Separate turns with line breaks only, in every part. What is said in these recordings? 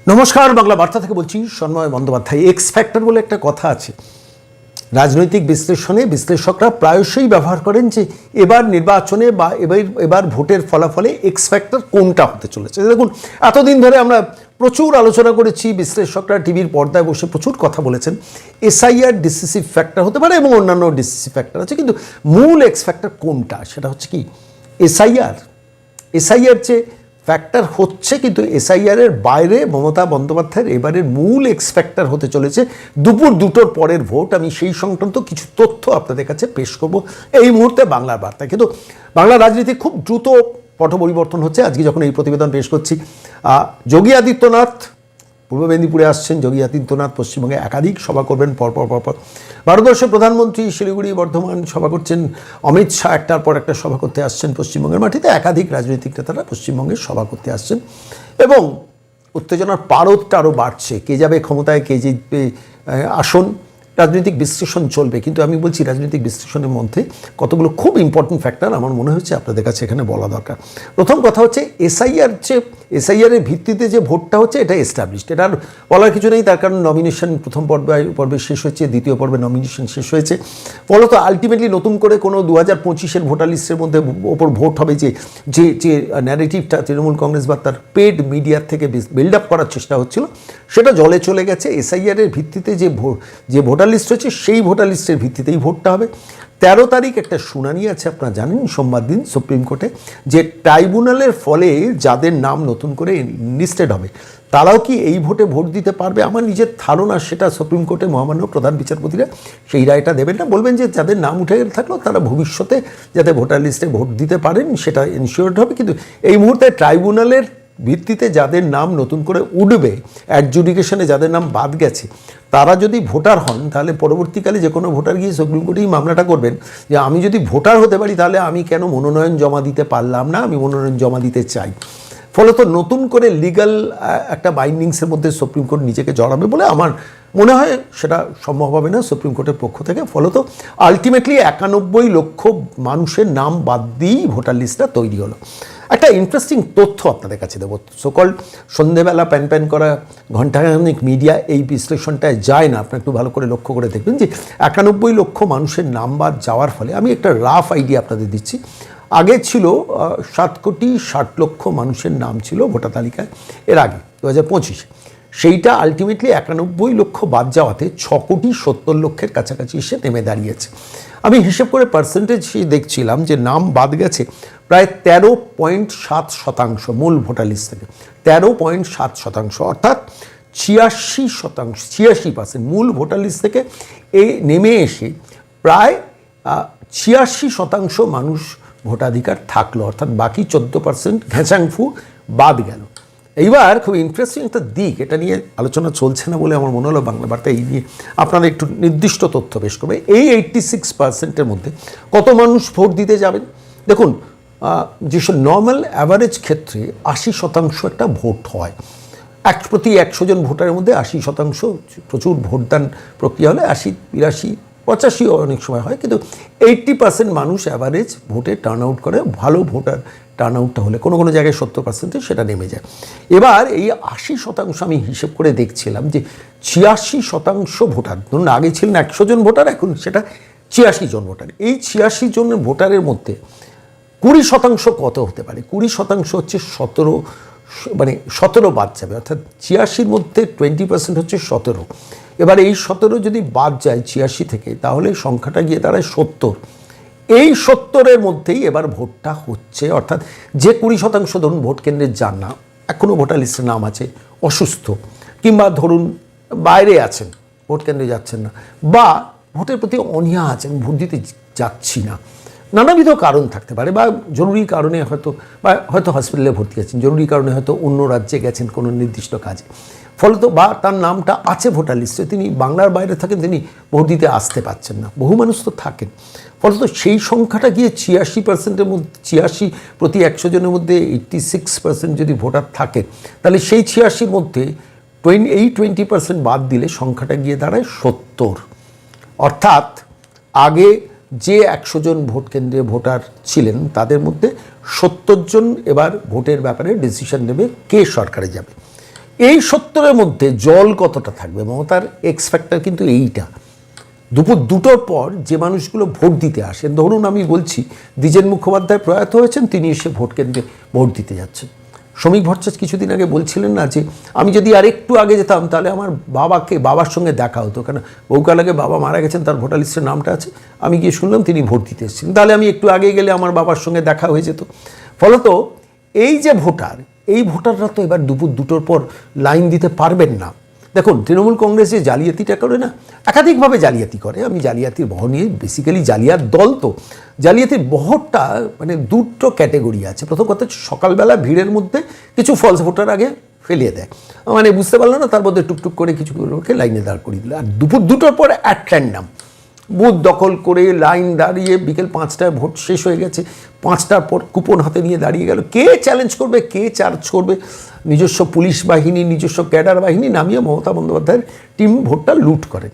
নমস্কার, বাংলা বার্তা থেকে বলছি সন্ময় বন্দ্যোপাধ্যায়। এক্স ফ্যাক্টর বলে একটা কথা আছে রাজনৈতিক বিশ্লেষণে। বিশ্লেষকরা প্রায়শই ব্যবহার করেন যে এবার নির্বাচনে বা এবার ভোটের ফলাফলে এক্স ফ্যাক্টর কোনটা হতে চলেছে। দেখুন, এতদিন ধরে আমরা প্রচুর আলোচনা করেছি, বিশ্লেষকরা টিভির পর্দায় বসে প্রচুর কথা বলেছেন। এসআইআর ডিসিসিভ ফ্যাক্টর হতে পারে এবং অন্যান্য ডিসিসিভ ফ্যাক্টর আছে, কিন্তু মূল এক্স ফ্যাক্টর কোনটা সেটা হচ্ছে কি এসআইআর যে ফ্যাক্টর হচ্ছে, কিন্তু এসআইআরের বাইরে মমতা বন্দ্যোপাধ্যায়ের এবারের মূল এক্স ফ্যাক্টর হতে চলেছে দুপুর 2টোর পরের ভোট। আমি সেই সংক্রান্ত কিছু তথ্য আপনাদের কাছে পেশ করব এই মুহূর্তে বাংলার বার্তায়। কিন্তু বাংলা রাজনীতি খুব দ্রুত পট পরিবর্তন হচ্ছে। আজকে যখন এই প্রতিবেদন পেশ করছি, যোগী আদিত্যনাথ পূর্ব মেদিনীপুরে আসছেন। যোগী আদিত্যনাথ পশ্চিমবঙ্গে একাধিক সভা করবেন পরপর। ভারতবর্ষের প্রধানমন্ত্রী শিলিগুড়ি, বর্ধমান সভা করছেন। অমিত শাহ একটার পর একটা সভা করতে আসছেন পশ্চিমবঙ্গের মাটিতে। একাধিক রাজনৈতিক নেতারা পশ্চিমবঙ্গে সভা করতে আসছেন এবং উত্তেজনার পারদটা আরও বাড়ছে। কে যাবে ক্ষমতায়, কে জিতবে আসন, রাজনৈতিক বিশ্লেষণ চলবে। কিন্তু আমি বলছি রাজনৈতিক বিশ্লেষণের মধ্যে কতগুলো খুব ইম্পর্টেন্ট ফ্যাক্টর আমার মনে হচ্ছে আপনাদের কাছে এখানে বলা দরকার। প্রথম কথা হচ্ছে এসআইআরের ভিত্তিতে যে ভোটটা হচ্ছে এটা এস্টাবলিশড, এটা আর বলার কিছু নেই। তার কারণ নমিনেশন প্রথম পর্বে শেষ হয়েছে, দ্বিতীয় পর্বে নমিনেশন শেষ হয়েছে। ফলত আলটিমেটলি নতুন করে কোনো 2025-এর ভোটার লিস্টের মধ্যে ওপর ভোট হবে যে ন্যারেটিভটা তৃণমূল কংগ্রেস বা তার পেড মিডিয়ার থেকে বিল্ড আপ করার চেষ্টা হচ্ছিল, সেটা জলে চলে গেছে। এসআইআরের ভিত্তিতে যে ভোটার লিস্ট হচ্ছে সেই ভোটার লিস্টের ভিত্তিতেই ভোটটা হবে। 13 তারিখ একটা শুনানি আছে, আপনারা জানেন, সোমবার দিন সুপ্রিম কোর্টে, যে ট্রাইব্যুনালের ফলে যাদের নাম নতুন করে লিস্টেড হবে তারাও কি এই ভোটে ভোট দিতে পারবে। আমার নিজের ধারণা সেটা সুপ্রিম কোর্টে মহামান্য প্রধান বিচারপতিরা সেই রায়টা দেবেন না। বলবেন যে যাদের নাম উঠে থাকলেও তারা ভবিষ্যতে যাতে ভোটার লিস্টে ভোট দিতে পারেন সেটা এনশিওরড হবে। কিন্তু এই মুহূর্তে ট্রাইব্যুনালের ভিত্তিতে যাদের নাম নতুন করে উঠবে, অ্যাডজুডিকেশনে যাদের নাম বাদ গেছে, তারা যদি ভোটার হন তাহলে পরবর্তীকালে যে কোনো ভোটার গিয়ে সুপ্রিম কোর্টেই মামলাটা করবেন যে আমি যদি ভোটার হতে পারি তাহলে আমি কেন মনোনয়ন জমা দিতে পারলাম না, আমি মনোনয়ন জমা দিতে চাই। ফলত নতুন করে লিগ্যাল একটা বাইন্ডিংসের মধ্যে সুপ্রিম কোর্ট নিজেকে জড়াবে বলে আমার মনে হয় সেটা সম্ভব হবে না সুপ্রিম কোর্টের পক্ষ থেকে। ফলত আলটিমেটলি 91 লক্ষ মানুষের নাম বাদ দিয়েই ভোটার লিস্টটা তৈরি হলো। একটা ইন্টারেস্টিং তথ্য আপনাদের কাছে দেবো। সকল সন্ধেবেলা প্যান করা ঘণ্টাখানিক মিডিয়া এই বিশ্লেষণটায় যায় না। আপনার একটু ভালো করে লক্ষ্য করে দেখবেন যে 91 লক্ষ মানুষের নাম বাদ যাওয়ার ফলে, আমি একটা রাফ আইডিয়া আপনাদের দিচ্ছি, আগে ছিল 7,60,00,000 মানুষের নাম ছিল ভোটার তালিকায় এর আগে 2025। সেইটা আলটিমেটলি 91 লক্ষ বাদ যাওয়াতে 6,70,00,000 কাছাকাছি এসে নেমে দাঁড়িয়েছে। আমি হিসেব করে পার্সেন্টেজ দেখছিলাম যে নাম বাদ গেছে প্রায় 13.7% মূল ভোটার লিস্ট থেকে। 13.7%, অর্থাৎ 86% মূল ভোটার লিস্ট থেকে নেমে এসে প্রায় 86% মানুষ ভোটাধিকার থাকলো, অর্থাৎ বাকি 14% ঘেঁচাংফু বাদ গেল। এইবার খুব ইন্টারেস্টিং একটা দিক, এটা নিয়ে আলোচনা চলছে না বলে আমার মনে হলো বাংলা বার্তা এই নিয়ে আপনারা একটু নির্দিষ্ট তথ্য পেশ করবে। এই 86%-এর মধ্যে কত মানুষ ভোট দিতে যাবেন? দেখুন, যেসব নর্মাল অ্যাভারেজ ক্ষেত্রে 80% একটা ভোট হয়। প্রতি 100 জন ভোটারের মধ্যে 80% প্রচুর ভোটদান প্রক্রিয়া হলে 80, 82, 85 অনেক সময় হয়, কিন্তু 80% মানুষ অ্যাভারেজ ভোটে টার্ন আউট করে। ভালো ভোটার টার্ন আউটটা হলে কোনো জায়গায় 70%-এ সেটা নেমে যায়। এবার এই 80% আমি হিসেব করে দেখছিলাম যে 86% ভোটার, ধরুন আগে ছিলেন 100 জন ভোটার, এখন সেটা 86 জন ভোটার। এই 86 জন ভোটারের মধ্যে 20% কত হতে পারে? 20% হচ্ছে 17 বাদ যাবে, অর্থাৎ 86-র মধ্যে 20% হচ্ছে 17। এবার এই 17 যদি বাদ যায় 86 থেকে, তাহলে সংখ্যাটা গিয়ে দাঁড়ায় 70। এই 70-এর মধ্যেই এবার ভোটটা হচ্ছে, অর্থাৎ যে 20% ধরুন ভোট কেন্দ্রে যান না, এখনও ভোটার লিস্টে নাম আছে, অসুস্থ, কিংবা ধরুন বাইরে আছেন, ভোট কেন্দ্রে যাচ্ছেন না, বা ভোটের প্রতি অনীহা আছেন, ভোট দিতে যাচ্ছি না, নানাবিধ কারণ থাকতে পারে, বা জরুরি কারণে হয়তো হসপিটালে ভর্তি আছেন, জরুরি কারণে হয়তো অন্য রাজ্যে গেছেন কোনো নির্দিষ্ট কাজে, ফলত বা তার নামটা আছে ভোটার লিস্টে, তিনি বাংলার বাইরে থাকেন, তিনি ভোট দিতে আসতে পারছেন না। বহু মানুষ তো থাকেন। ফলত সেই সংখ্যাটা গিয়ে 86%-এর মধ্যে, 86 প্রতি 100 জনের মধ্যে 86% যদি ভোটার থাকে, তাহলে সেই 86-র মধ্যে 20% বাদ দিলে সংখ্যাটা গিয়ে দাঁড়ায় 70। অর্থাৎ আগে যে 100 জন ভোট কেন্দ্রে ভোটার ছিলেন তাদের মধ্যে 70 জন এবার ভোটের ব্যাপারে ডিসিশন নেবে কে সরকারে যাবে। এই 70-এর মধ্যে জল কতটা থাকবে? মমতার এক্স ফ্যাক্টর কিন্তু এইটা। দুপুর 2টোর পর যে মানুষগুলো ভোট দিতে আসেন, ধরুন আমি বলছি দ্বিজেন মুখোপাধ্যায় প্রয়াত হয়েছেন, তিনি এসে ভোট কেন্দ্রে ভোট দিতে যাচ্ছেন। শ্রমিক ভট্টাচার্য কিছুদিন আগে বলছিলেন না যে আমি যদি আর একটু আগে যেতাম তাহলে আমার বাবার সঙ্গে দেখা হতো, কেন বহুকাল আগে বাবা মারা গেছেন, তার ভোটার লিস্টের নামটা আছে, আমি গিয়ে শুনলাম তিনি ভোট দিতে এসেছিলেন, তাহলে আমি একটু আগে গেলে আমার বাবার সঙ্গে দেখা হয়ে যেত। ফলত এই যে ভোটাররা তো এবার দুপুর 2টোর পর লাইন দিতে পারবেন না। দেখুন, তৃণমূল কংগ্রেস যে জালিয়াতিটা করে না, একাধিকভাবে জালিয়াতি করে, আমি জালিয়াতির বহর নিয়ে, বেসিক্যালি জালিয়াত দল তো, জালিয়াতির বহরটা মানে 2টো ক্যাটেগরি আছে। প্রথম কথা হচ্ছে সকালবেলা ভিড়ের মধ্যে কিছু ফলস ভোটার আগে ফেলিয়ে দেয়, মানে বুঝতে পারলো না, তার মধ্যে টুকটুক করে কিছু লোককে লাইনে দাঁড় করিয়ে দিল। আর দুপুর 2টোর পরে অ্যাট র্যান্ডাম বুথ দখল করে লাইন দাঁড়িয়ে বিকেল 5টায় ভোট শেষ হয়ে গেছে, 5টার পর কুপন হাতে নিয়ে দাঁড়িয়ে গেল। কে চ্যালেঞ্জ করবে, কে চার্জ করবে? নিজস্ব পুলিশ বাহিনী, নিজস্ব ক্যাডার বাহিনী নামিয়ে মমতা বন্দ্যোপাধ্যায়ের টিম ভোটটা লুট করে।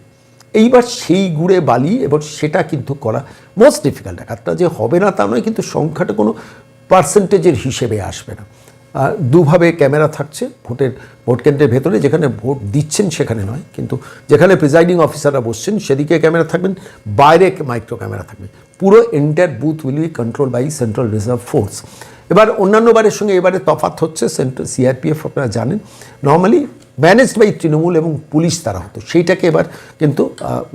এইবার সেই গুড়ে বালি, এবার সেটা কিন্তু করা মোস্ট ডিফিকাল্ট। কাজটা যে হবে না তা নয়, কিন্তু সংখ্যাটা কোনো পার্সেন্টেজের হিসেবে আসবে না। দুভাবে ক্যামেরা থাকছে ভোট কেন্দ্রের ভেতরে, যেখানে ভোট দিচ্ছেন সেখানে নয়, কিন্তু যেখানে প্রিজাইডিং অফিসাররা বসছেন সেদিকে ক্যামেরা থাকবেন, বাইরে মাইক্রো ক্যামেরা থাকবে। পুরো entire booth will be control by central reserve force. এবার অন্যান্য বারের সঙ্গে এবারে তফাৎ হচ্ছে, সিআরপিএফ আপনারা জানেন নর্মালি ম্যানেজড বাই তৃণমূল এবং পুলিশ তারা হতো, সেইটাকে এবার কিন্তু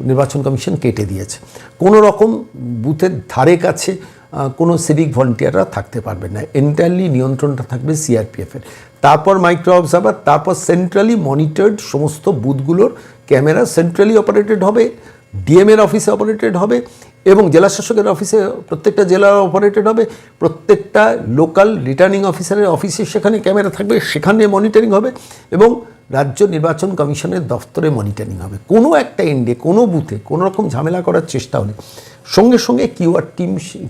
নির্বাচন কমিশন কেটে দিয়েছে। কোনো রকম বুথের ধারে কাছে কোনো সিভিক ভলেন্টিয়াররা থাকতে পারবে না, এন্টায়ারলি নিয়ন্ত্রণটা থাকবে সিআরপিএফের। তারপর মাইক্রো অবজার্ভার, তারপর সেন্ট্রালি মনিটর্ড সমস্ত বুথগুলোর ক্যামেরা সেন্ট্রালি অপারেটেড হবে, ডিএমের অফিসে অপারেটেড হবে এবং জেলা শাসকের অফিসে, প্রত্যেকটা জেলার অপারেটেড হবে, প্রত্যেকটা লোকাল রিটার্নিং অফিসারের অফিসে সেখানে ক্যামেরা থাকবে, সেখানে মনিটরিং হবে এবং রাজ্য নির্বাচন কমিশনের দফতরে মনিটরিং হবে। কোনো একটা এন্ডে, কোনো বুথে কোনো রকম ঝামেলা করার চেষ্টা হলে সঙ্গে সঙ্গে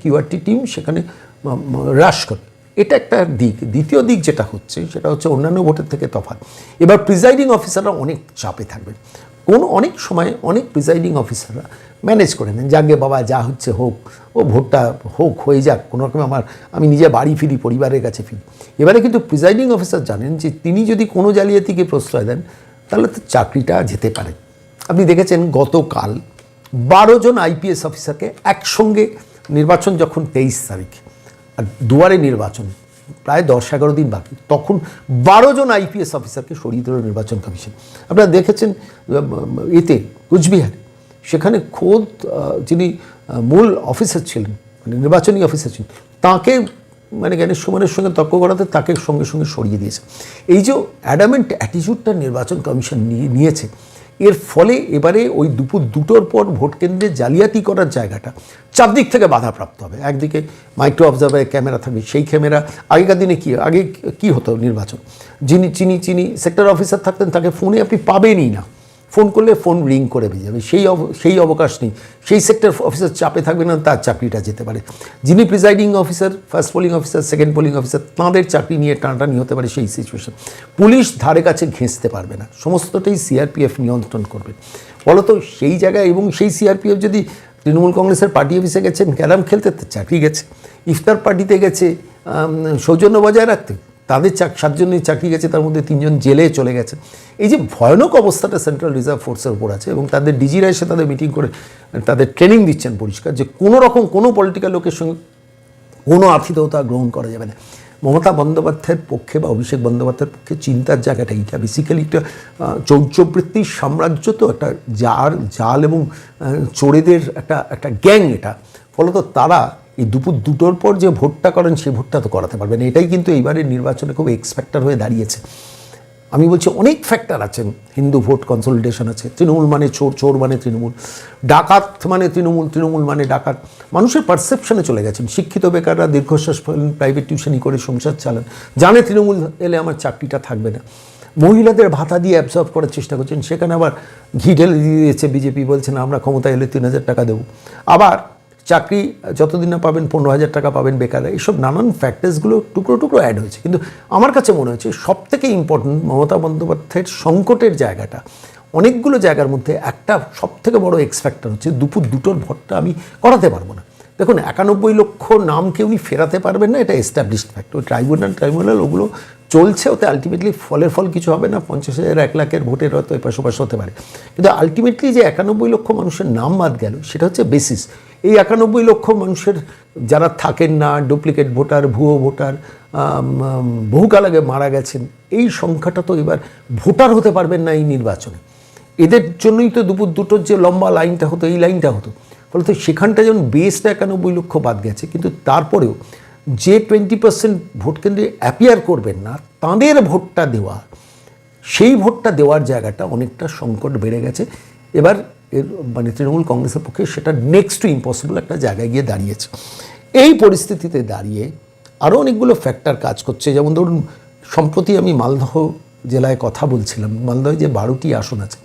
কিউআরটি টিম সেখানে হ্রাস করে। এটা একটা দিক। দ্বিতীয় দিক যেটা হচ্ছে সেটা হচ্ছে অন্যান্য ভোটের থেকে তফাৎ, এবার প্রিজাইডিং অফিসাররা অনেক চাপে থাকবেন। অনেক সময় অনেক প্রিজাইডিং অফিসাররা ম্যানেজ করে নেন, যাকে বাবা যা হচ্ছে হোক, ও ভোটটা হয়ে যাক, কোনো রকম আমি নিজে বাড়ি ফিরি, পরিবারের কাছে ফিরি। এবারে কিন্তু প্রিজাইডিং অফিসার জানেন যে তিনি যদি কোনো জালিয়াতিকে প্রশ্রয় দেন তাহলে তো চাকরিটা যেতে পারে। আপনি দেখেছেন গতকাল 12 জন আইপিএস অফিসারকে একসঙ্গে নির্বাচন, যখন 23 তারিখ আর দুয়ারে নির্বাচন, প্রায় 10-11 দিন বাকি, তখন 12 জন আইপিএস অফিসারকে সরিয়ে দিল নির্বাচন কমিশন। আপনারা দেখেছেন এতে কুচবিহারে, সেখানে খোদ যিনি মূল অফিসার ছিলেন, মানে নির্বাচনী অফিসার ছিলেন, তাকে মানে জ্ঞানের সমানের সঙ্গে তর্ক করাতে তাকে সঙ্গে সঙ্গে সরিয়ে দিয়েছে। এই যে অ্যাডামেন্ট অ্যাটিটিউডটা নির্বাচন কমিশন নিয়েছে, এর ফলে এবারে ওই দুপুর 2টোর পর ভোট কেন্দ্রে জালিয়াতি করার জায়গাটা চারদিক থেকে বাধাপ্রাপ্ত হবে। একদিকে মাইক্রো অবজার্ভারের ক্যামেরা থাকবে, সেই ক্যামেরা আগেকার দিনে আগে কি হতো, নির্বাচন যিনি সেক্টর অফিসার থাকতেন তাকে ফোনে আপনি পাবেনই না, ফোন করলে ফোন রিং করে বেজে যাবে, সেই অবকাশ নেই, সেই সেক্টর অফিসার চাপে থাকবে না, তার চাকরিটা যেতে পারে। যিনি presiding officer, first polling officer, second polling officer, তাঁদের চাকরি নিয়ে টানাটানি হতে পারে, সেই সিচুয়েশন। পুলিশ ধারে কাছে ঘেঁচতে পারবে না, সমস্তটাই সিআরপিএফ নিয়ন্ত্রণ করবে। ফলত সেই জায়গায়, এবং সেই সিআরপিএফ যদি তৃণমূল কংগ্রেসের পার্টি অফিসে গেছেন ক্যারাম খেলতে, চাকরি গেছে, ইফতার পার্টিতে গেছে সৌজন্য বজায় রাখতে, তাদের 7 জনের চাকরি গেছে, তার মধ্যে 3 জন জেলে চলে গেছে। এই যে ভয়ানক অবস্থাটা সেন্ট্রাল রিজার্ভ ফোর্সের উপর আছে, এবং তাদের ডিজিরা এসে তাদের মিটিং করে তাদের ট্রেনিং দিচ্ছেন পরিষ্কার যে কোনো রকম কোনো পলিটিক্যাল লোকের সঙ্গে কোনো আতিথেয়তা গ্রহণ করা যাবে না। মমতা বন্দ্যোপাধ্যায়ের পক্ষে বা অভিষেক বন্দ্যোপাধ্যায়ের পক্ষে চিন্তার জায়গাটা এইটা, বেসিক্যালি একটা চৌর্যবৃত্তির সাম্রাজ্য, তো একটা জাল এবং চোরেদের একটা গ্যাং এটা। ফলত তারা এই দুপুর 2টোর পর যে ভোটটা করেন সেই ভোটটা তো করাতে পারবেন। এটাই কিন্তু এইবারের নির্বাচনে খুব এক্স ফ্যাক্টর হয়ে দাঁড়িয়েছে। আমি বলছি অনেক ফ্যাক্টর আছেন, হিন্দু ভোট কনসলিডেশন আছে, তৃণমূল মানে চোর, চোর মানে তৃণমূল, ডাকাত মানে তৃণমূল, তৃণমূল মানে ডাকাত। মানুষের পারসেপশনে চলে গেছেন। শিক্ষিত বেকাররা দীর্ঘশ্বাস ফেলেন, প্রাইভেট টিউশনি করে সংসার চালান, জানে তৃণমূল এলে আমার চাকরিটা থাকবে না। মহিলাদের ভাতা দিয়ে অ্যাবসর্ব করার চেষ্টা করছেন, সেখানে আবার ঘি ঢেলে দিয়েছে বিজেপি, বলছেন আমরা ক্ষমতা এলে 3,000 টাকা দেবো। আবার চাকরি যতদিন না পাবেন 15,000 টাকা পাবেন বেকাররা। এইসব নানান ফ্যাক্টার্সগুলো টুকরো টুকরো অ্যাড হয়েছে। কিন্তু আমার কাছে মনে হচ্ছে সবথেকে ইম্পর্টেন্ট মমতা বন্দ্যোপাধ্যায়ের সংকটের জায়গাটা, অনেকগুলো জায়গার মধ্যে একটা সবথেকে বড় এক্স ফ্যাক্টর হচ্ছে দুপুর 2টোর ভোটটা আমি করাতে পারবো না। দেখুন 91 লক্ষ নামকে উনি ফেরাতে পারবেন না, এটা এস্টাবলিশড ফ্যাক্ট। ওই ট্রাইব্যুনাল ওগুলো চলছে, ওতে আলটিমেটলি ফল কিছু হবে না। 50,000 1 লাখের ভোটের হয়তো এপাশ ওপাশ হতে পারে, কিন্তু আলটিমেটলি যে 91 লক্ষ মানুষের নাম বাদ গেল সেটা হচ্ছে বেসিস। এই 91 লক্ষ মানুষের যারা থাকেন না, ডুপ্লিকেট ভোটার, ভুয়ো ভোটার, বহুকাল আগে মারা গেছেন, এই সংখ্যাটা তো এবার ভোটার হতে পারবেন না এই নির্বাচনে। এদের জন্যই তো দুপুর দুটোর যে লম্বা লাইনটা হতো, এই লাইনটা হতো। ফলে সেখানটা যেমন বেসটা 91 লক্ষ বাদ গেছে, কিন্তু তারপরেও যে 20% ভোট কেন্দ্রে অ্যাপিয়ার করবেন না তাঁদের ভোটটা দেওয়া, সেই ভোটটা দেওয়ার জায়গাটা অনেকটা সংকট বেড়ে গেছে। এবার এর মানে তৃণমূল কংগ্রেসের পক্ষে সেটা নেক্সট টু ইম্পসিবল একটা জায়গায় গিয়ে দাঁড়িয়েছে। এই পরিস্থিতিতে দাঁড়িয়ে আরও অনেকগুলো ফ্যাক্টর কাজ করছে। যেমন ধরুন, সম্প্রতি আমি মালদহ জেলায় কথা বলছিলাম, মালদহে যে 12টি আসন আছে,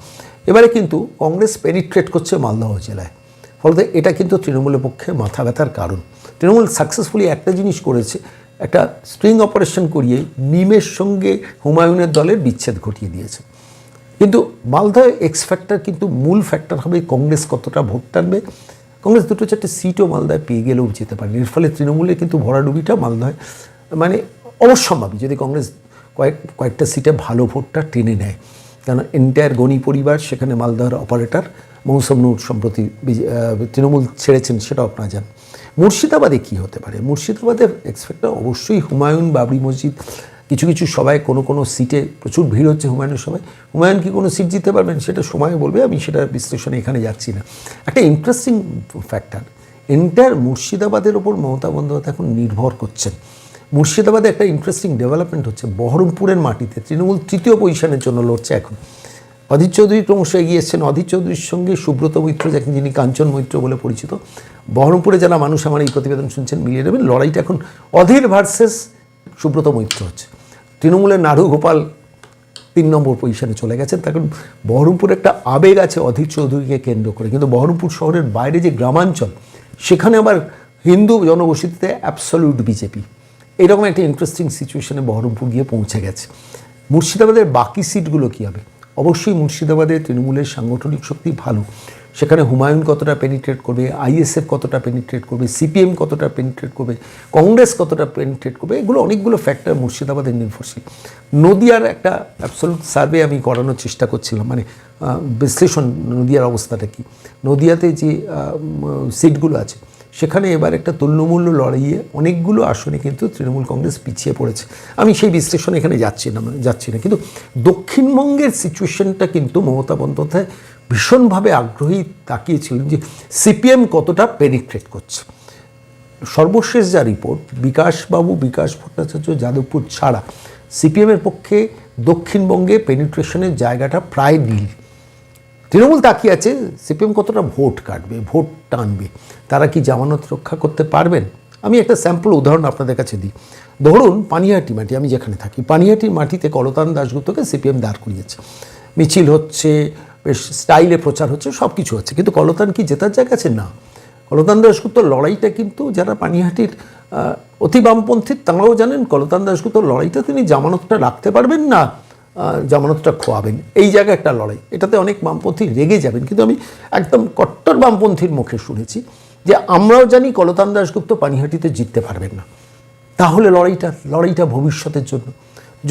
এবারে কিন্তু কংগ্রেস পেনিট্রেট করছে মালদহ জেলায়। ফলে এটা কিন্তু তৃণমূলের পক্ষে মাথা ব্যথার কারণ। তৃণমূল সাকসেসফুলি একটা জিনিস করেছে, একটা স্ট্রিং অপারেশন করিয়ে মিমের সঙ্গে হুমায়ুনের দলের বিচ্ছেদ ঘটিয়ে দিয়েছে। কিন্তু মালদহে এক্স ফ্যাক্টর, কিন্তু মূল ফ্যাক্টর হবে কংগ্রেস কতটা ভোট টানবে। কংগ্রেস 2-4টে সিটও মালদায় পেয়ে গেলেও যেতে পারে। এর ফলে তৃণমূলের কিন্তু ভরাডুবিটা মালদহে মানে অবশ্যম্ভাবী, যদি কংগ্রেস কয়েকটা সিটে ভালো ভোটটা টেনে নেয়। কেন এন্টায়ার গণি পরিবার সেখানে মালদহের অপারেটর। মৌসুম নূর সম্প্রতি তৃণমূল ছেড়েছেন, সেটাও আপনারা জানেন। মুর্শিদাবাদে কী হতে পারে? মুর্শিদাবাদের এক্সপেক্টটা অবশ্যই হুমায়ুন, বাবরি মসজিদ, কিছু সবাই কোনো সিটে প্রচুর ভিড় হচ্ছে হুমায়ুনের সবাই। হুমায়ুন কি কোনো সিট জিততে পারবেন সেটা সময় বলবে, আমি সেটা বিশ্লেষণে এখানে যাচ্ছি না। একটা ইন্টারেস্টিং ফ্যাক্টর, এন্টায়ার মুর্শিদাবাদের ওপর মমতা বন্দ্যোপাধ্যায় এখন নির্ভর করছেন। মুর্শিদাবাদে একটা ইন্টারেস্টিং ডেভেলপমেন্ট হচ্ছে, বহরমপুরের মাটিতে তৃণমূল 3য় পজিশনের জন্য লড়ছে এখন। অধীর চৌধুরী ক্রমশ এগিয়ে এসছেন। অধীর চৌধুরীর সঙ্গে সুব্রত মৈত্র, যাকে যিনি কাঞ্চন মৈত্র বলে পরিচিত, বহরমপুরে যারা মানুষ আমার এই প্রতিবেদন শুনছেন মিলিয়ে নেবেন, লড়াইটা এখন অধীর ভার্সেস সুব্রত মৈত্র হচ্ছে। তৃণমূলের নাড়ু গোপাল 3 নম্বর পজিশনে চলে গেছেন। তখন বহরমপুরে একটা আবেগ আছে অধীর চৌধুরীকে কেন্দ্র করে, কিন্তু বহরমপুর শহরের বাইরে যে গ্রামাঞ্চল, সেখানে আবার হিন্দু জনবসতিতে অ্যাবসলিউট বিজেপি। এইরকম একটা ইন্টারেস্টিং সিচুয়েশনে বহরমপুর গিয়ে পৌঁছে গেছে। মুর্শিদাবাদের বাকি সিটগুলো কী হবে? অবশ্যই মুর্শিদাবাদে তৃণমূলের সাংগঠনিক শক্তি ভালো, সেখানে হুমায়ুন কতটা পেনিট্রেট করবে, আইএসএফ কতটা পেনিট্রেট করবে, সিপিএম কতটা পেনিট্রেট করবে, কংগ্রেস কতটা পেনিট্রেট করবে, এগুলো অনেকগুলো ফ্যাক্টর মুর্শিদাবাদের নির্ভরশীল। নদিয়ার একটা অ্যাবসলিউট সার্ভে আমি করানোর চেষ্টা করছিলাম, মানে বিশ্লেষণ নদিয়ার অবস্থাটা কী। নদিয়াতে যে সিটগুলো আছে সেখানে এবার একটা তুল্যমূল্য লড়াইয়ে অনেকগুলো আসনে কিন্তু তৃণমূল কংগ্রেস পিছিয়ে পড়েছে। আমি সেই বিশ্লেষণ এখানে যাচ্ছি না, কিন্তু দক্ষিণবঙ্গের সিচুয়েশনটা কিন্তু মমতা বন্দ্যোপাধ্যায় ভীষণভাবে আগ্রহী তাকিয়েছিলেন যে সিপিএম কতটা পেনিট্রেট করছে। সর্বশেষ যা রিপোর্ট, বিকাশ ভট্টাচার্য যাদবপুর ছাড়া সিপিএমের পক্ষে দক্ষিণবঙ্গে পেনিট্রেশনের জায়গাটা প্রায় নীল। তৃণমূল তাকিয়ে আছে সিপিএম কতটা ভোট কাটবে, ভোট টানবে, তারা কি জামানত রক্ষা করতে পারবেন। আমি একটা স্যাম্পল উদাহরণ আপনাদের কাছে দিই। ধরুন পানিহাটি মাটি, আমি যেখানে থাকি, পানিহাটির মাটিতে কলতান দাশগুপ্তকে সিপিএম দাঁড় করিয়েছে, মিছিল হচ্ছে, বেশ স্টাইলে প্রচার হচ্ছে, সব কিছু হচ্ছে, কিন্তু কলতান কি জেতার জায়গা আছে? না। কলতান দাশগুপ্তর লড়াইটা কিন্তু যারা পানিহাটির অতি বামপন্থী তারাও জানেন, কলতান দাশগুপ্তর লড়াইটা তিনি জামানতটা রাখতে পারবেন না, জামানতটা খোয়াবেন, এই জায়গায় একটা লড়াই। এটাতে অনেক বামপন্থী রেগে যাবেন, কিন্তু আমি একদম কট্টর বামপন্থীর মুখে শুনেছি যে আমরাও জানি কলতান দাশগুপ্ত পানিহাটিতে জিততে পারবেন না। তাহলে লড়াইটা ভবিষ্যতের জন্য,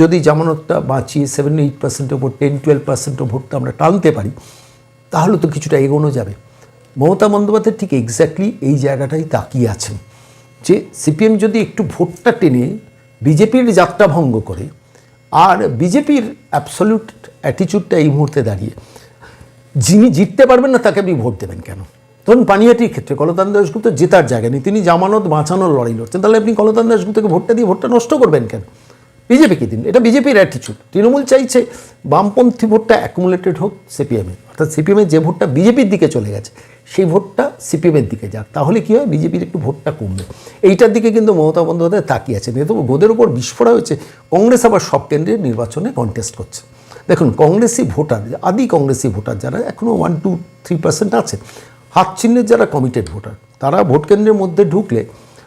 যদি জামানতটা বাঁচিয়ে 7-8% ওপর 10-12% ভোটটা আমরা টানতে পারি, তাহলে তো কিছুটা এগোনো যাবে। মমতা বন্দ্যোপাধ্যায় ঠিক এক্স্যাক্টলি এই জায়গাটাই তাকিয়ে আছেন যে সিপিএম যদি একটু ভোটটা টেনে বিজেপির যাত্রা ভঙ্গ করে, আর বিজেপির অ্যাবসলিউট অ্যাটিচিউডটা এই মুহূর্তে দাঁড়িয়ে, যিনি জিততে পারবেন না তাকে আপনি ভোট দেবেন কেন? ধরুন পানিহাটির ক্ষেত্রে কলতান দাশগুপ্ত জেতার জায়গা নেই, তিনি জামানত বাঁচানোর লড়াই লড়ছেন, তাহলে আপনি কলতান দাশগুপ্তকে ভোটটা দিয়ে ভোটটা নষ্ট করবেন কেন? বিজেপিকে দিন, এটা বিজেপির অ্যাটিচিউড। তৃণমূল চাইছে বামপন্থী ভোটটা অ্যাকুমুলেটেড হোক সিপিএমে, অর্থাৎ সিপিএমের যে ভোটটা বিজেপির দিকে চলে গেছে সেই ভোটটা সিপিএমের দিকে যাক, তাহলে কী হয়, বিজেপির একটু ভোটটা কমবে। এইটার দিকে কিন্তু মমতা বন্দ্যোপাধ্যায় তাকিয়ে আছেন। এত গোদের ওপর বিস্ফোরা হয়েছে, কংগ্রেস আবার সব কেন্দ্রে নির্বাচনে কন্টেস্ট করছে। দেখুন কংগ্রেসি ভোটার, আদি কংগ্রেসি ভোটার যারা এখনও 1-2-3% আছে, হাত চিহ্নের যারা কমিটেড ভোটার, তারা ভোট কেন্দ্রের মধ্যে ঢুকলে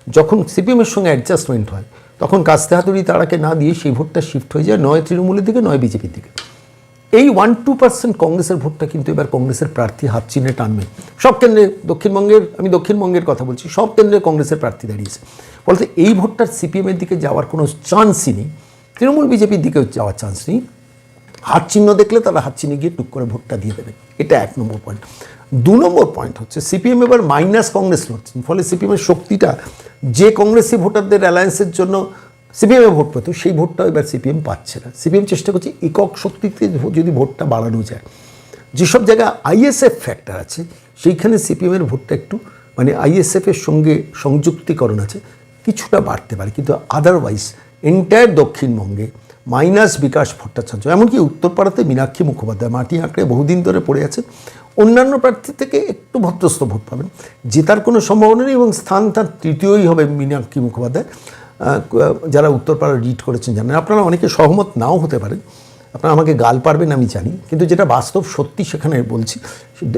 যখন সিপিএমের সঙ্গে অ্যাডজাস্টমেন্ট হয়, তখন কাস্তে হাতুড়ি তারাকে না দিয়ে সেই ভোটটা শিফট হয়ে যায় নয় তৃণমূলের দিকে নয় বিজেপির দিকে। এই 1-2% কংগ্রেসের ভোটটা কিন্তু এবার কংগ্রেসের প্রার্থী হাত চিহ্নে টানবে। সব কেন্দ্রে আমি দক্ষিণবঙ্গের কথা বলছি, সব কেন্দ্রে কংগ্রেসের প্রার্থী দাঁড়িয়েছে, বলতে এই ভোটটার সিপিএমের দিকে যাওয়ার কোনো চান্সই নেই, তৃণমূল বিজেপির দিকে যাওয়ার চান্স নেই। হাত চিহ্ন দেখলে তারা হাত চিহ্নে গিয়ে টুক করে ভোটটা দিয়ে দেবে, এটা 1 নম্বর পয়েন্ট। 2 নম্বর পয়েন্ট হচ্ছে সিপিএম এবার মাইনাস কংগ্রেস লড়ছেন, ফলে সিপিএমের শক্তিটা যে কংগ্রেসি ভোটারদের অ্যালায়েন্সের জন্য সিপিএমে ভোট পেত, সেই ভোটটাও এবার সিপিএম পাচ্ছে না। সিপিএম চেষ্টা করছে একক শক্তিতে যদি ভোটটা বাড়ানো যায়, যেসব জায়গায় আইএসএফ ফ্যাক্টর আছে সেইখানে সিপিএমের ভোটটা একটু মানে আইএসএফের সঙ্গে সংযুক্তিকরণ আছে, কিছুটা বাড়তে পারে, কিন্তু আদারওয়াইজ এন্টায়ার দক্ষিণবঙ্গে মাইনাস বিকাশ ভট্টাচার্য, এমনকি উত্তরপাড়াতে মীনাক্ষী মুখোপাধ্যায় মাটি আঁকড়ে বহুদিন ধরে পড়ে আছেন, অন্যান্য প্রার্থী থেকে একটু ভদ্রস্থ ভোট পাবেন, জেতার কোনো সম্ভাবনা নেই এবং স্থান তার তৃতীয়ই হবে মীনাক্ষী মুখোপাধ্যায়। যারা উত্তরপাড়া রিড করেছেন জানেন, আপনারা অনেকে সহমত নাও হতে পারেন, আপনারা আমাকে গাল পারবেন আমি জানি, কিন্তু যেটা বাস্তব সত্যি সেখানে বলছি,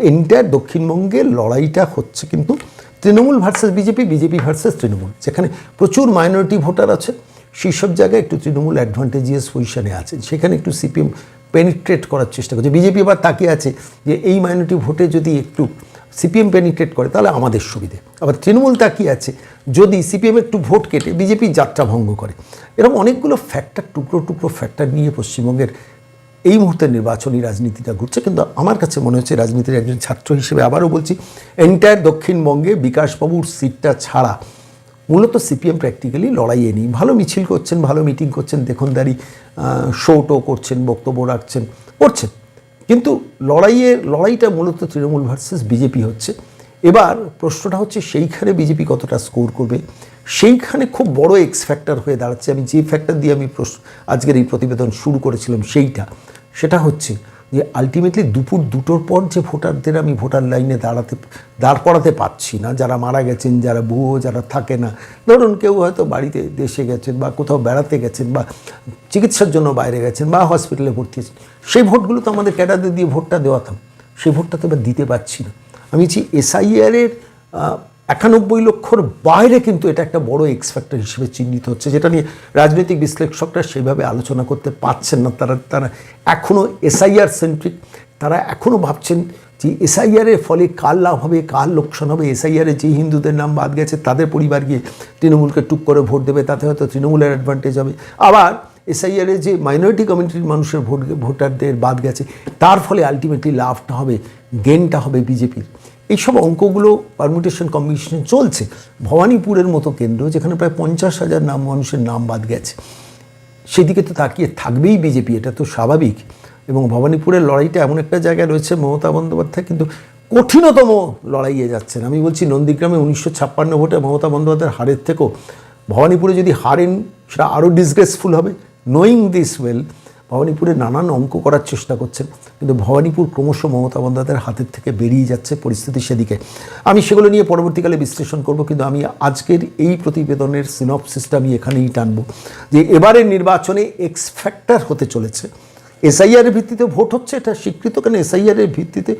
এন্টায়ার দক্ষিণবঙ্গে লড়াইটা হচ্ছে কিন্তু Trinamool versus BJP, BJP versus Trinamool. যেখানে প্রচুর মাইনরিটি ভোটার আছে সেই সব জায়গায় একটু তৃণমূল অ্যাডভান্টেজিয়াস পজিশনে আছে, সেখানে একটু সিপিএম পেনিট্রেট করার চেষ্টা করছে। বিজেপি আবার তাকিয়ে আছে যে এই মাইনরিটি ভোটে যদি একটু সিপিএম পেনিট্রেট করে তাহলে আমাদের সুবিধে, আবার তৃণমূল তাকিয়ে আছে যদি সিপিএম একটু ভোট কেটে বিজেপি যাত্রা ভঙ্গ করে। এরকম অনেকগুলো ফ্যাক্টর, টুকরো টুকরো ফ্যাক্টর নিয়ে পশ্চিমবঙ্গের এই মুহূর্তে নির্বাচনী রাজনীতিটা ঘুরছে। কিন্তু আমার কাছে মনে হচ্ছে রাজনীতির একজন ছাত্র হিসেবে আবারও বলছি, এন্টায়ার দক্ষিণবঙ্গে বিকাশবাবুর সিটটা ছাড়া মূলত সিপিএম প্র্যাকটিক্যালি লড়াইয়ে নেই। ভালো মিছিল করছেন, ভালো মিটিং করছেন, দেখনদারি শোটো করছেন, বক্তব্য রাখছেন, করছেন, কিন্তু লড়াইটা মূলত তৃণমূল ভার্সেস বিজেপি হচ্ছে। এবার প্রশ্নটা হচ্ছে সেইখানে বিজেপি কতটা স্কোর করবে, সেইখানে খুব বড় এক্স ফ্যাক্টর হয়ে দাঁড়াচ্ছে। আমি যে ফ্যাক্টর দিয়ে আমি আজকের এই প্রতিবেদন শুরু করেছিলাম সেটা হচ্ছে যে আলটিমেটলি দুপুর 2টোর পর যে ভোটারদের আমি ভোটার লাইনে দাঁড় করাতে পারছি না, যারা মারা গেছেন, যারা ভুয়ো, যারা থাকে না, ধরুন কেউ হয়তো বাড়িতে দেশে গেছেন বা কোথাও বেড়াতে গেছেন বা চিকিৎসার জন্য বাইরে গেছেন বা হসপিটালে ভর্তি আছেন, সেই ভোটগুলো তো আমাদের ক্যাডারদের দিয়ে ভোটটা দেওয়াতাম, সেই ভোটটা তো এবার দিতে পারছি না। আমি এসআইআরের 91 লক্ষর বাইরে কিন্তু এটা একটা বড় এক্স ফ্যাক্টর হিসেবে চিহ্নিত হচ্ছে, যেটা নিয়ে রাজনৈতিক বিশ্লেষকরা সেভাবে আলোচনা করতে পারছেন না। তারা এখনও এসআইআর সেন্ট্রিক, তারা এখনও ভাবছেন যে এসআইআরের ফলে কার লাভ হবে, কার লোকসান হবে। এসআইআরে যে হিন্দুদের নাম বাদ গেছে তাদের পরিবার গিয়ে তৃণমূলকে টুক করে ভোট দেবে, তাতে হয়তো তৃণমূলের অ্যাডভান্টেজ হবে। আবার এসআইআরে যে মাইনরিটি কমিউনিটির মানুষের ভোটারদের বাদ গেছে, তার ফলে আলটিমেটলি লাভটা হবে, গেনটা হবে বিজেপির। এইসব অঙ্কগুলো পারমিউটেশন কম্বিনেশন চলছে। ভবানীপুরের মতো কেন্দ্র যেখানে প্রায় 50,000 মানুষের নাম বাদ গেছে, সেদিকে তো তাকিয়ে থাকবেই বিজেপি, এটা তো স্বাভাবিক। এবং ভবানীপুরের লড়াইটা এমন একটা জায়গায় রয়েছে, মমতা বন্দ্যোপাধ্যায় কিন্তু কঠিনতম লড়াইয়ে যাচ্ছেন। আমি বলছি নন্দীগ্রামে 1956 ভোটে মমতা বন্দ্যোপাধ্যায়ের হারের থেকেও ভবানীপুরে যদি হারেন সেটা আরও ডিসগ্রেসফুল হবে। নোয়িং দিস ওয়েল, ভবানীপুরে নানান অঙ্ক করার চেষ্টা করছেন, কিন্তু ভবানীপুর ক্রমশ মমতা বন্দ্যোপাধ্যায়ের হাতের থেকে বেরিয়ে যাচ্ছে পরিস্থিতি সেদিকে। আমি সেগুলো নিয়ে পরবর্তীকালে বিশ্লেষণ করব, কিন্তু আমি আজকের এই প্রতিবেদনের সিনপসিসটা আমি এখানেই টানব যে এবারের নির্বাচনে এক্স ফ্যাক্টর হতে চলেছে। এসআইআরের ভিত্তিতে ভোট হচ্ছে, এটা স্বীকৃত, কারণ এসআইআরের ভিত্তিতে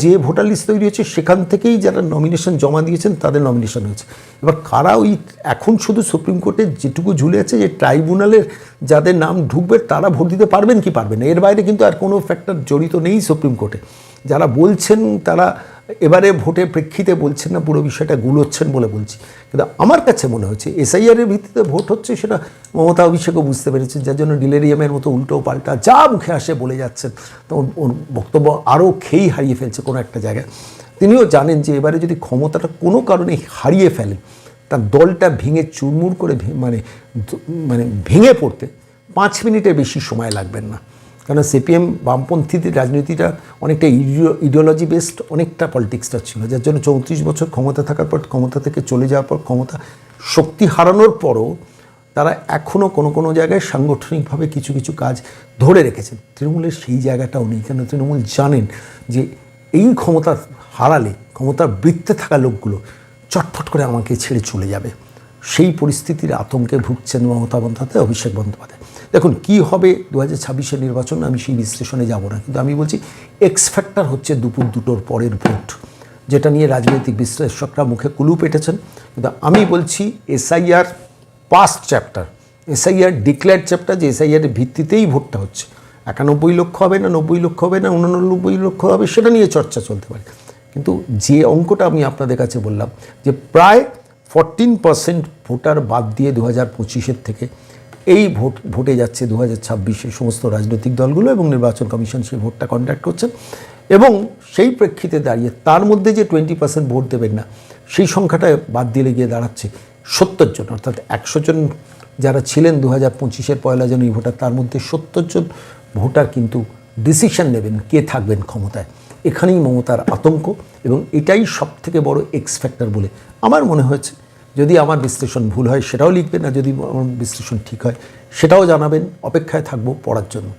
যে ভোটার লিস্ট তৈরি হয়েছে সেখান থেকেই যারা নমিনেশন জমা দিয়েছেন তাদের নমিনেশন হয়েছে। এবার কারা ওই এখন শুধু সুপ্রিম কোর্টে যেটুকু ঝুলে আছে যে ট্রাইব্যুনালের যাদের নাম ঢুকবে তারা ভোট দিতে পারবেন কি পারবেন না, এর বাইরে কিন্তু আর কোনো ফ্যাক্টর জড়িত নেই সুপ্রিম কোর্টে। যারা বলছেন তারা এবারে ভোটের প্রেক্ষিতে বলছেন না, পুরো বিষয়টা গুলোচ্ছেন বলে বলছি। কিন্তু আমার কাছে মনে হচ্ছে এসআইআরের ভিত্তিতে ভোট হচ্ছে, সেটা মমতা অভিষেকও বুঝতে পেরেছেন, যার জন্য ডিলেরিয়ামের মতো উল্টো পাল্টা যা মুখে আসে বলে যাচ্ছেন, তো ওর বক্তব্য আরও খেই হারিয়ে ফেলছে কোনো একটা জায়গায়। তিনিও জানেন যে এবারে যদি ক্ষমতাটা কোনো কারণে হারিয়ে ফেলেন, তার দলটা ভেঙে চুরমুর করে মানে ভেঙে পড়তে 5 মিনিটের বেশি সময় লাগবেন না। কারণ সিপিএম বামপন্থীদের রাজনীতিটা অনেকটা ইডিওলজি বেসড, অনেকটা পলিটিক্সটা ছিল, যার জন্য 34 বছর ক্ষমতা থাকার পর, ক্ষমতা থেকে চলে যাওয়ার পর, ক্ষমতা শক্তি হারানোর পরও তারা এখনও কোনো জায়গায় সাংগঠনিকভাবে কিছু কাজ ধরে রেখেছেন। তৃণমূলের সেই জায়গাটাও নেই, কেন তৃণমূল জানেন যে এই ক্ষমতা হারালে ক্ষমতার বৃত্তে থাকা লোকগুলো চটফট করে আমাকে ছেড়ে চলে যাবে। সেই পরিস্থিতির আতঙ্কে ভুগছেন মমতা বন্দ্যোপাধ্যায়, অভিষেক বন্দ্যোপাধ্যায়। দেখুন কি হবে 2026-এর নির্বাচন, আমি সেই বিশ্লেষণে যাব না, কিন্তু আমি বলছি এক্স ফ্যাক্টর হচ্ছে দুপুর 2টোর পরের ভোট, যেটা নিয়ে রাজনৈতিক বিশ্লেষকরা মুখে কুলু পেটেছেন। কিন্তু আমি বলছি SIR past chapter, SIR declared chapter, যে এসআইআরের ভিত্তিতেই ভোটটা হচ্ছে, 91 লক্ষ হবে না, 90 লক্ষ হবে না, 89 লক্ষ হবে, সেটা নিয়ে চর্চা চলতে পারে। কিন্তু যে অঙ্কটা আমি আপনাদের কাছে বললাম যে প্রায় 14% ভোটার বাদ দিয়ে 2025 থেকে এই ভোটে যাচ্ছে 2026-এ সমস্ত রাজনৈতিক দলগুলো, এবং নির্বাচন কমিশন সেই ভোটটা কন্ডাক্ট করছেন। এবং সেই প্রেক্ষিতে দাঁড়িয়ে তার মধ্যে যে 20% ভোট দেবেন না, সেই সংখ্যাটা বাদ দিলে গিয়ে দাঁড়াচ্ছে 70 জন, অর্থাৎ 100 জন যারা ছিলেন 2025-এর 1 জানুয়ারি ভোটার, তার মধ্যে 70 জন ভোটার কিন্তু ডিসিশন নেবেন কে থাকবেন ক্ষমতায়। এখানেই মমতার আতঙ্ক, এবং এটাই সবথেকে বড় এক্স ফ্যাক্টর বলে আমার মনে হয়েছে। যদি আমার বিশ্লেষণ ভুল হয় সেটাও লিখবেন, আর যদি আমার বিশ্লেষণ ঠিক হয় সেটাও জানাবেন। অপেক্ষায় থাকবো পড়ার জন্য।